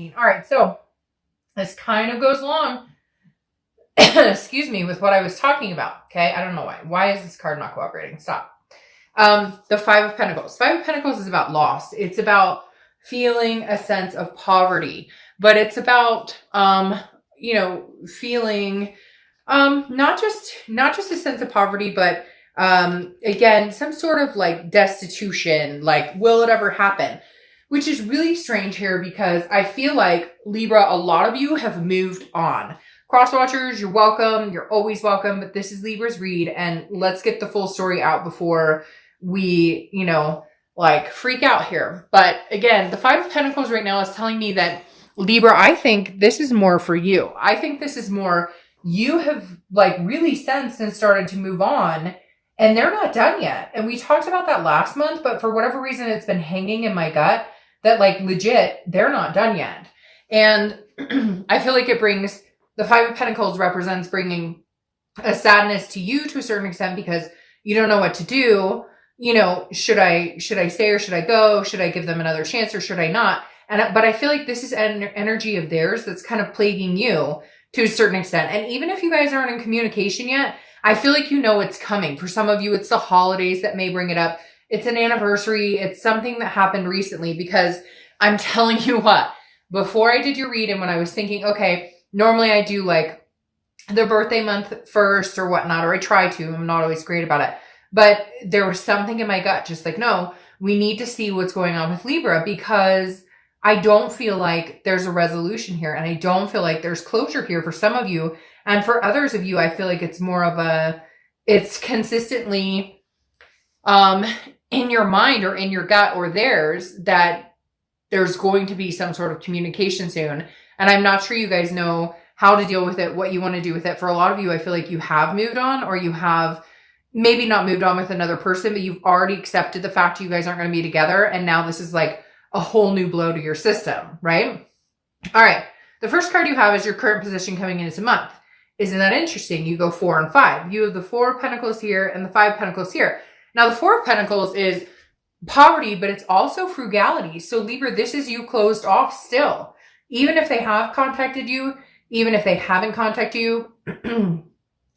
All right, so this kind of goes along, excuse me, with what I was talking about. Okay, I don't know why. Why is this card not cooperating? Stop. The Five of Pentacles. Five of Pentacles is about loss. It's about feeling a sense of poverty, but it's about, feeling, not just a sense of poverty, but, again, some sort of like destitution, like, will it ever happen? Which is really strange here because I feel like Libra, a lot of you have moved on. Cross watchers, you're welcome. You're always welcome, but this is Libra's read, and let's get the full story out before we, freak out here. But again, the Five of Pentacles right now is telling me that Libra, I think this is more for you. I think this is more, you have really sensed and started to move on, and they're not done yet. And we talked about that last month, but for whatever reason, it's been hanging in my gut that legit, they're not done yet. And I feel like the Five of Pentacles represents bringing a sadness to you to a certain extent because you don't know what to do. Should I stay or should I go? Should I give them another chance or should I not? But I feel like this is an energy of theirs that's kind of plaguing you to a certain extent. And even if you guys aren't in communication yet, I feel like it's coming. For some of you, it's the holidays that may bring it up. It's an anniversary. It's something that happened recently because I'm telling you what, before I did your read and when I was thinking, okay, normally I do the birthday month first or whatnot, or I try to. I'm not always great about it. But there was something in my gut just no, we need to see what's going on with Libra because I don't feel like there's a resolution here and I don't feel like there's closure here for some of you. And for others of you, I feel like it's more of it's consistently in your mind or in your gut or theirs that there's going to be some sort of communication soon. And I'm not sure you guys know how to deal with it, what you want to do with it. For a lot of you, I feel like you have moved on or you have maybe not moved on with another person, but you've already accepted the fact you guys aren't going to be together. And now this is a whole new blow to your system, right? All right. The first card you have is your current position coming into the month. Isn't that interesting? You go 4 and 5. You have the 4 of Pentacles here and the 5 of Pentacles here. Now, the 4 of Pentacles is poverty, but it's also frugality. So Libra, this is you closed off still. Even if they have contacted you, even if they haven't contacted you,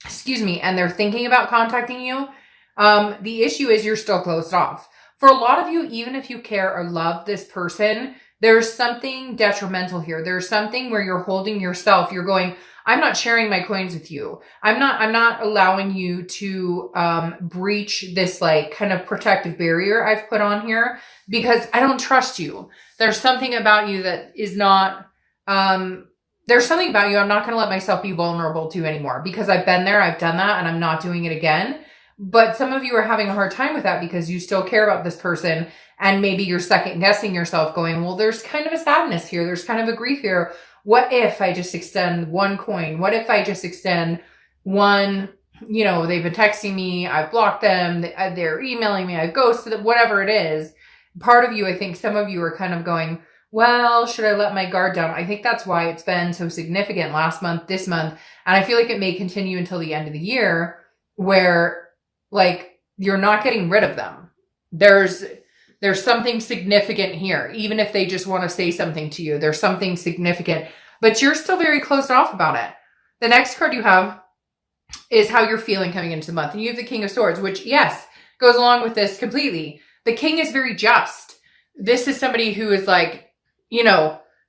excuse me, and they're thinking about contacting you, the issue is you're still closed off. For a lot of you, even if you care or love this person, there's something detrimental here. There's something where you're holding yourself. You're going, I'm not sharing my coins with you. I'm not allowing you to breach this kind of protective barrier I've put on here because I don't trust you. There's something about you that is not, there's something about you I'm not going to let myself be vulnerable to anymore because I've been there, I've done that, and I'm not doing it again. But some of you are having a hard time with that because you still care about this person and maybe you're second guessing yourself going, well, there's kind of a sadness here. There's kind of a grief here. What if I just extend one coin? What if I just extend one, they've been texting me, I've blocked them, they're emailing me, I've ghosted them, whatever it is. Part of you, I think some of you are kind of going, well, should I let my guard down? I think that's why it's been so significant last month, this month. And I feel like it may continue until the end of the year where you're not getting rid of them. There's something significant here. Even if they just want to say something to you, there's something significant, but you're still very closed off about it. The next card you have is how you're feeling coming into the month. And you have the King of Swords, which yes, goes along with this completely. The King is very just. This is somebody who is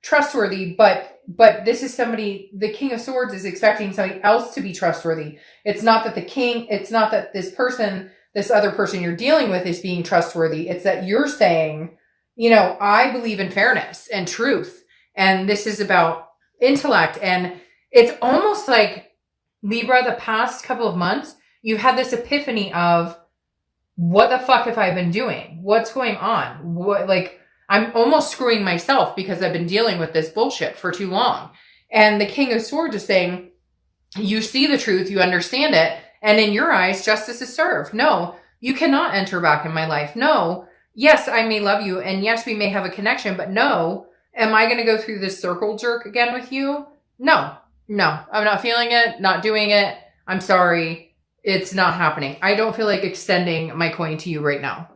trustworthy, but this is somebody, the King of Swords is expecting somebody else to be trustworthy. It's not that it's not that this other person you're dealing with is being trustworthy. It's that you're saying, I believe in fairness and truth. And this is about intellect. And it's almost like Libra, the past couple of months, you've had this epiphany of what the fuck have I been doing? What's going on? I'm almost screwing myself because I've been dealing with this bullshit for too long. And the King of Swords is saying, you see the truth, you understand it, and in your eyes, justice is served. No, you cannot enter back in my life. No, yes, I may love you, and yes, we may have a connection, but no, am I going to go through this circle jerk again with you? No, I'm not feeling it, not doing it. I'm sorry. It's not happening. I don't feel like extending my coin to you right now.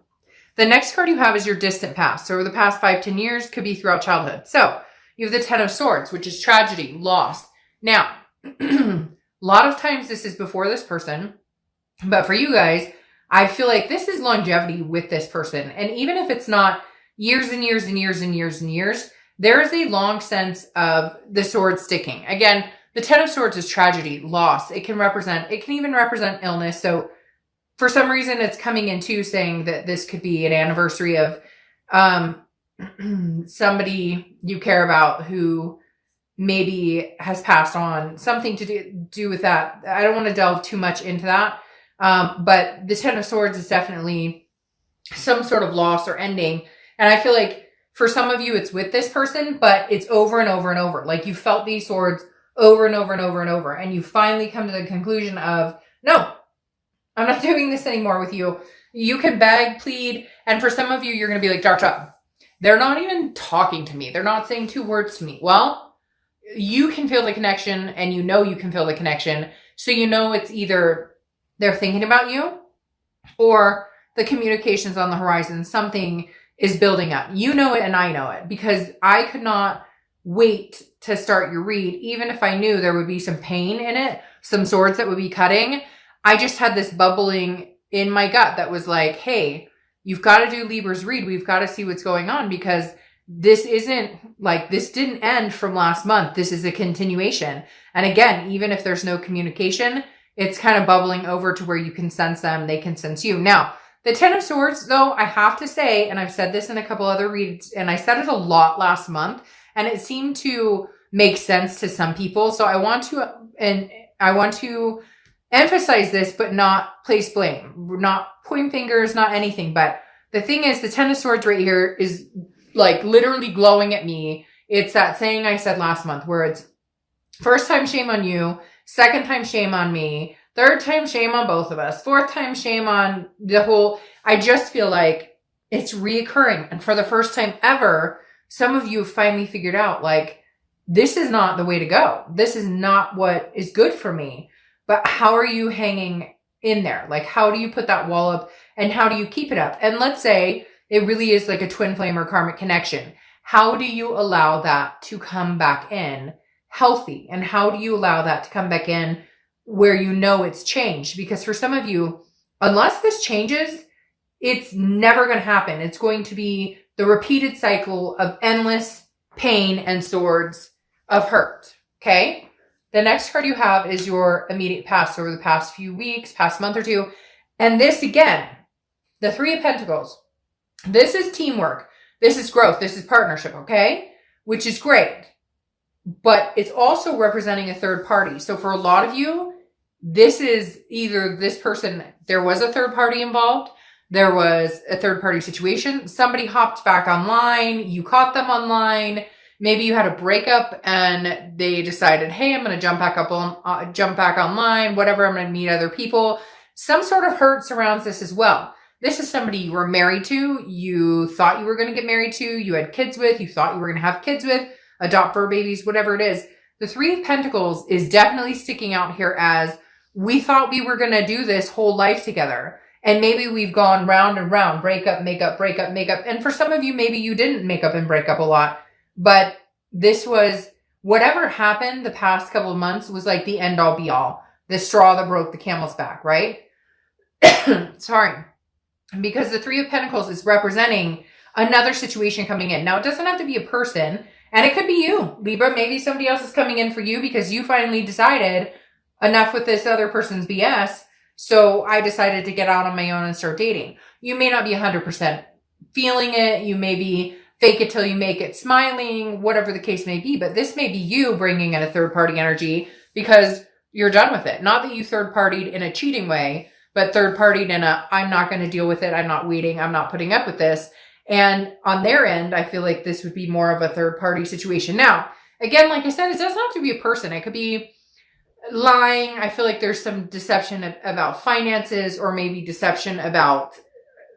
The next card you have is your distant past. So over the past 5-10 years, could be throughout childhood. So You have the Ten of Swords, which is tragedy, loss. Now, a lot of times this is before this person, but for you guys, I feel like this is longevity with this person. And even if it's not years and years and years and years and years, there is a long sense of the sword sticking. Again, the Ten of Swords is tragedy, loss. It can even represent illness. So for some reason, it's coming into saying that this could be an anniversary of somebody you care about who maybe has passed on, something to do with that. I don't want to delve too much into that. But the Ten of Swords is definitely some sort of loss or ending. And I feel like for some of you, it's with this person, but it's over and over and over. Like you felt these swords over and over and over and over. And you finally come to the conclusion of, no, I'm not doing this anymore with you. You can beg, plead. And for some of you, you're going to be like, Dark Child, they're not even talking to me. They're not saying 2 words to me. Well, you can feel the connection, and you know you can feel the connection. So you know it's either they're thinking about you or the communication's on the horizon. Something is building up. You know it and I know it, because I could not wait to start your read, even if I knew there would be some pain in it, some swords that would be cutting. I just had this bubbling in my gut that was like, hey, you've got to do Libra's read. We've got to see what's going on, because this didn't end from last month. This is a continuation. And again, even if there's no communication, it's kind of bubbling over to where you can sense them. They can sense you. Now, the Ten of Swords, though, I have to say, and I've said this in a couple other reads, and I said it a lot last month, and it seemed to make sense to some people. So I want to emphasize this, but not place blame, not point fingers, not anything. But the thing is, the Ten of Swords right here is like literally glowing at me. It's that saying I said last month where it's first time shame on you, second time shame on me, third time shame on both of us, fourth time shame on the whole. I just feel like it's reoccurring. And for the first time ever, some of you have finally figured out, like, this is not the way to go. This is not what is good for me. But how are you hanging in there? Like, how do you put that wall up, and how do you keep it up? And let's say it really is like a twin flame or karmic connection. How do you allow that to come back in healthy? And how do you allow that to come back in where you know it's changed? Because for some of you, unless this changes, it's never going to happen. It's going to be the repeated cycle of endless pain and swords of hurt. Okay? The next card you have is your immediate past, over the past few weeks, past month or two. And this again, the Three of Pentacles. This is teamwork. This is growth. This is partnership, okay? Which is great. But it's also representing a third party. So for a lot of you, this is either this person, there was a third party involved, there was a third party situation, somebody hopped back online, you caught them online, maybe you had a breakup and they decided, hey, I'm going to jump back online, whatever, I'm going to meet other people. Some sort of hurt surrounds this as well. This is somebody you were married to, you thought you were going to get married to, you had kids with, you thought you were going to have kids with, adopt fur babies, whatever it is. The Three of Pentacles is definitely sticking out here as, we thought we were going to do this whole life together. And maybe we've gone round and round, breakup, makeup, breakup, makeup. And for some of you, maybe you didn't make up and break up a lot. But this was, whatever happened the past couple of months was like the end all be all. The straw that broke the camel's back, right? Sorry. Because the Three of Pentacles is representing another situation coming in. Now, it doesn't have to be a person, and it could be you, Libra. Maybe somebody else is coming in for you because you finally decided enough with this other person's BS. So I decided to get out on my own and start dating. You may not be 100% feeling it. You may be fake it till you make it smiling, whatever the case may be. But this may be you bringing in a third party energy because you're done with it. Not that you third partied in a cheating way, but third partied in a, I'm not going to deal with it. I'm not waiting. I'm not putting up with this. And on their end, I feel like this would be more of a third party situation. Now, again, like I said, it doesn't have to be a person. It could be lying. I feel like there's some deception about finances, or maybe deception about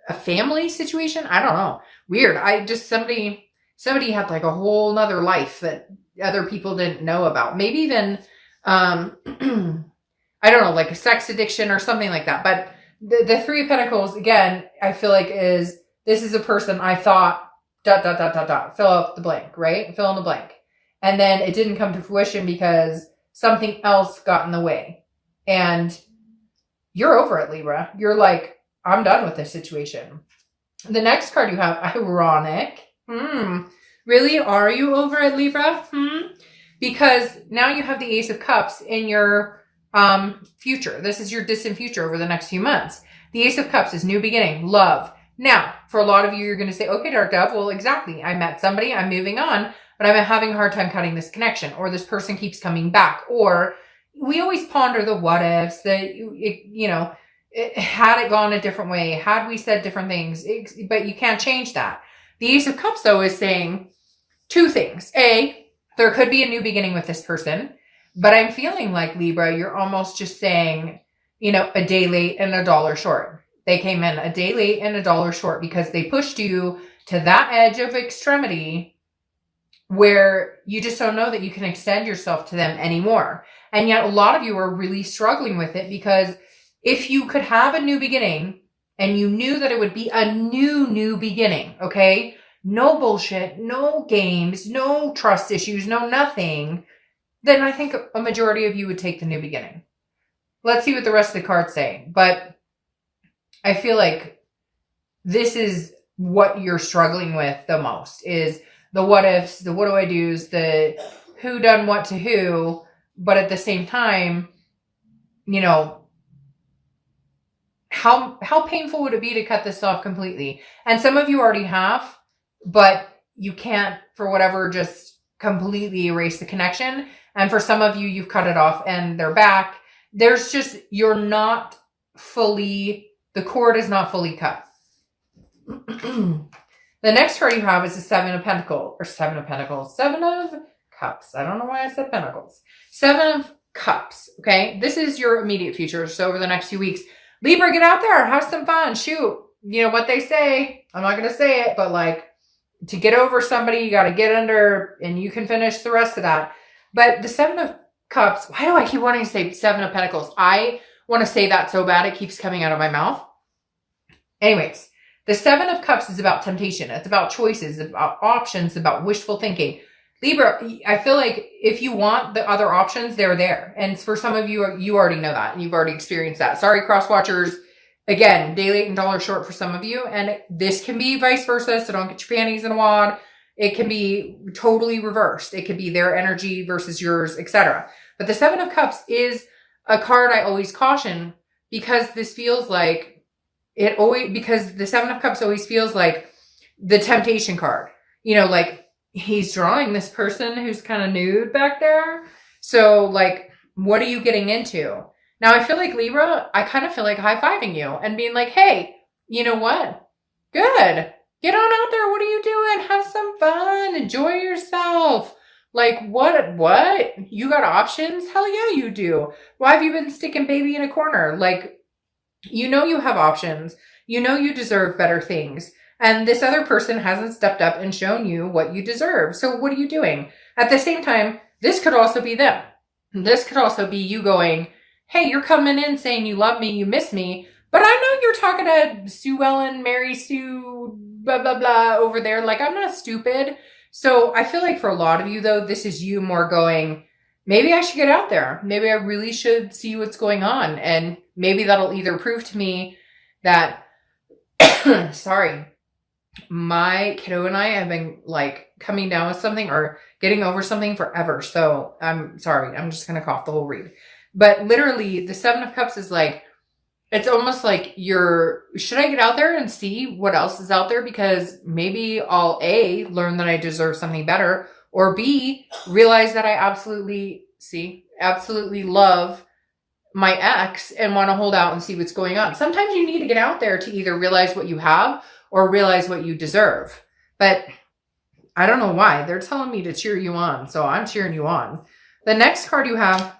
a family situation. I don't know. Weird. Somebody had like a whole nother life that other people didn't know about. Maybe even, I don't know, like a sex addiction or something like that. But the Three of Pentacles, again, I feel like this is a person I thought, ... Fill out the blank, right? Fill in the blank. And then it didn't come to fruition because something else got in the way. And you're over it, Libra. You're like, I'm done with this situation. The next card you have, ironic. Really? Are you over it, Libra? Because now you have the Ace of Cups in your future. This is your distant future over the next few months. The Ace of Cups is new beginning, love. Now, for a lot of you, you're going to say, okay, Dark Dove, well, exactly. I met somebody, I'm moving on, but I'm having a hard time cutting this connection, or this person keeps coming back, or we always ponder the what ifs, had it gone a different way, had we said different things, but you can't change that. The Ace of Cups, though, is saying two things. A, there could be a new beginning with this person, but I'm feeling like, Libra, you're almost just saying, a day late and a dollar short. They came in a day late and a dollar short because they pushed you to that edge of extremity where you just don't know that you can extend yourself to them anymore. And yet a lot of you are really struggling with it, because if you could have a new beginning and you knew that it would be a new beginning, okay? No bullshit, no games, no trust issues, no nothing, then I think a majority of you would take the new beginning. Let's see what the rest of the cards say. But I feel like this is what you're struggling with the most, is the what ifs, the what do I do's, the who done what to who. But at the same time, how painful would it be to cut this off completely? And some of you already have, but you can't, for whatever, just completely erase the connection. And for some of you, you've cut it off and they're back. You're not fully, the cord is not fully cut. The next card you have is the Seven of Cups. I don't know why I said Pentacles. Seven of Cups, okay? This is your immediate future. So over the next few weeks, Libra, get out there, have some fun, shoot. You know what they say. I'm not going to say it, but to get over somebody, you got to get under, and you can finish the rest of that. But the Seven of Cups, why do I keep wanting to say Seven of Pentacles? I want to say that so bad it keeps coming out of my mouth. Anyways, the Seven of Cups is about temptation. It's about choices, about options, about wishful thinking. Libra, I feel like if you want the other options, they're there. And for some of you, you already know that. And you've already experienced that. Sorry, cross watchers. Again, day late and dollar short for some of you. And this can be vice versa. So don't get your panties in a wad. It can be totally reversed. It could be their energy versus yours, etc. But the Seven of Cups is a card I always caution, because this feels like because the Seven of Cups always feels like the temptation card. He's drawing this person who's kind of nude back there. So what are you getting into? Now I feel like, Libra, I kind of feel like high-fiving you and being like, hey, you know what? Good. Get on out there. What are you doing? Have some fun. Enjoy yourself. What? You got options? Hell yeah, you do. Why have you been sticking baby in a corner? You have options. You deserve better things. And this other person hasn't stepped up and shown you what you deserve. So what are you doing? At the same time, this could also be them. This could also be you going, hey, you're coming in saying you love me, you miss me, but I know you're talking to Sue Ellen, Mary Sue, blah, blah, blah over there. I'm not stupid. So I feel like for a lot of you, though, this is you more going, maybe I should get out there. Maybe I really should see what's going on. And maybe that'll either prove to me that, sorry, my kiddo and I have been coming down with something or getting over something forever. So I'm sorry. I'm just going to cough the whole read. But literally the Seven of Cups is it's almost like should I get out there and see what else is out there? Because maybe I'll A, learn that I deserve something better, or B, realize that I absolutely love my ex and want to hold out and see what's going on. Sometimes you need to get out there to either realize what you have or realize what you deserve. But I don't know why. They're telling me to cheer you on, so I'm cheering you on. The next card you have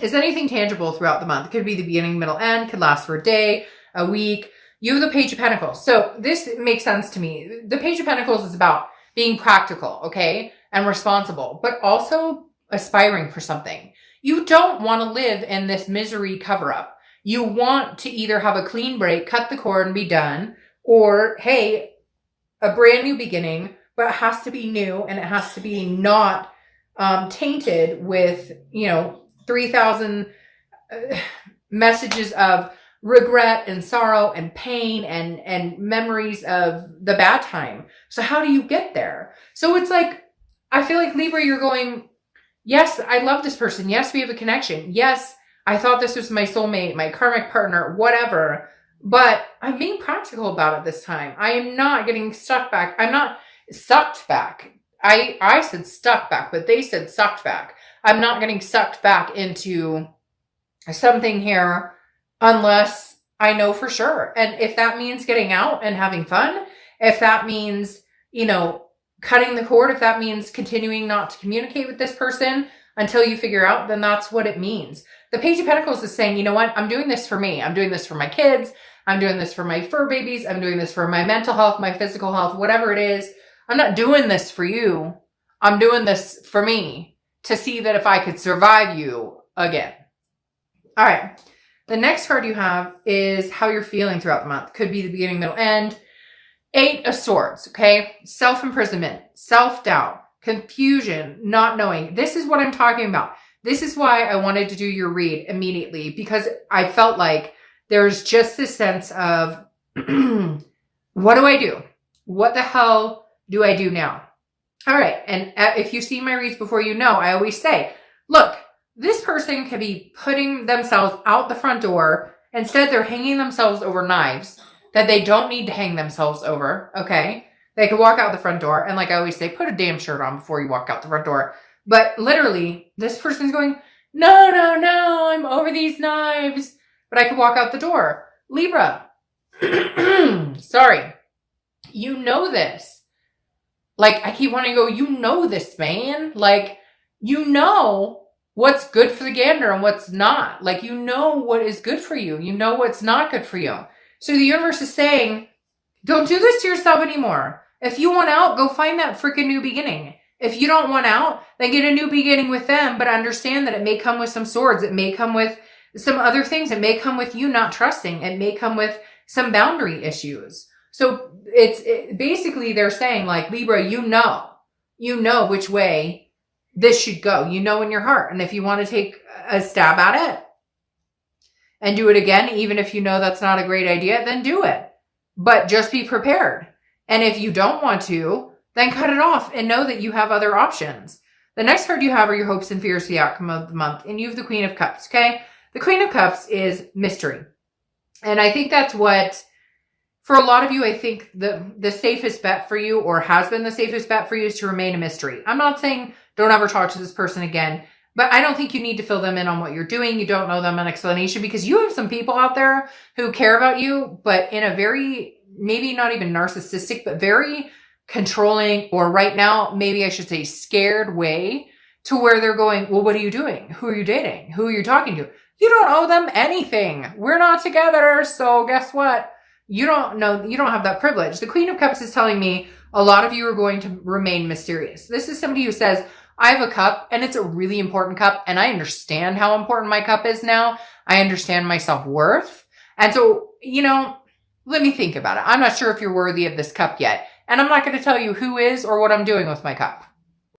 is anything tangible throughout the month. It could be the beginning, middle, end, could last for a day, a week. You have the Page of Pentacles. So this makes sense to me. The Page of Pentacles is about being practical, okay, and responsible, but also aspiring for something. You don't want to live in this misery cover-up. You want to either have a clean break, cut the cord and be done, or, hey, a brand new beginning, but it has to be new and it has to be not tainted with, 3,000 messages of regret and sorrow and pain and memories of the bad time. So how do you get there? So it's like, I feel like Libra, you're going, yes, I love this person. Yes, we have a connection. Yes, I thought this was my soulmate, my karmic partner, whatever. But I'm being practical about it this time. I am not getting stuck back. I'm not sucked back. I said stuck back, but they said sucked back. I'm not getting sucked back into something here unless I know for sure. And if that means getting out and having fun, if that means, cutting the cord, if that means continuing not to communicate with this person until you figure out, then that's what it means. The Page of Pentacles is saying, you know what? I'm doing this for me. I'm doing this for my kids. I'm doing this for my fur babies. I'm doing this for my mental health, my physical health, whatever it is. I'm not doing this for you. I'm doing this for me to see that if I could survive you again. All right. The next card you have is how you're feeling throughout the month. Could be the beginning, middle, end. 8 of Swords, okay? Self-imprisonment, self-doubt, confusion, not knowing. This is what I'm talking about. This is why I wanted to do your read immediately, because I felt like there's just this sense of, what do I do? What the hell do I do now? All right. And if you see my reads before, I always say, look, this person could be putting themselves out the front door. Instead, they're hanging themselves over knives that they don't need to hang themselves over. Okay. They could walk out the front door. And like I always say, put a damn shirt on before you walk out the front door. But literally, this person's going, no, I'm over these knives. But I could walk out the door. Libra. Sorry. You know this. Like, I keep wanting to go, you know this, man. Like, you know what's good for the gander and what's not. Like, you know what is good for you. You know what's not good for you. So the universe is saying, don't do this to yourself anymore. If you want out, go find that freaking new beginning. If you don't want out, then get a new beginning with them, but understand that it may come with some swords. It may come with some other things. It may come with you not trusting. It may come with some boundary issues. So basically they're saying, like, Libra, you know which way this should go. You know in your heart. And if you want to take a stab at it and do it again, even if you know that's not a great idea, then do it. But just be prepared. And if you don't want to, then cut it off and know that you have other options. The next card you have are your hopes and fears for the outcome of the month. And you have the Queen of Cups, okay? The Queen of Cups is mystery. And I think that's what, for a lot of you, I think the safest bet for you, or has been the safest bet for you, is to remain a mystery. I'm not saying don't ever talk to this person again, but I don't think you need to fill them in on what you're doing. You don't know them an explanation, because you have some people out there who care about you, but in a very, maybe not even narcissistic, but very controlling, or right now, maybe I should say scared way, to where they're going, well, what are you doing? Who are you dating? Who are you talking to? You don't owe them anything. We're not together. So guess what? You don't know, you don't have that privilege. The Queen of Cups is telling me a lot of you are going to remain mysterious. This is somebody who says, I have a cup and it's a really important cup, and I understand how important my cup is now. I understand my self-worth. And so, let me think about it. I'm not sure if you're worthy of this cup yet. And I'm not going to tell you who is or what I'm doing with my cup.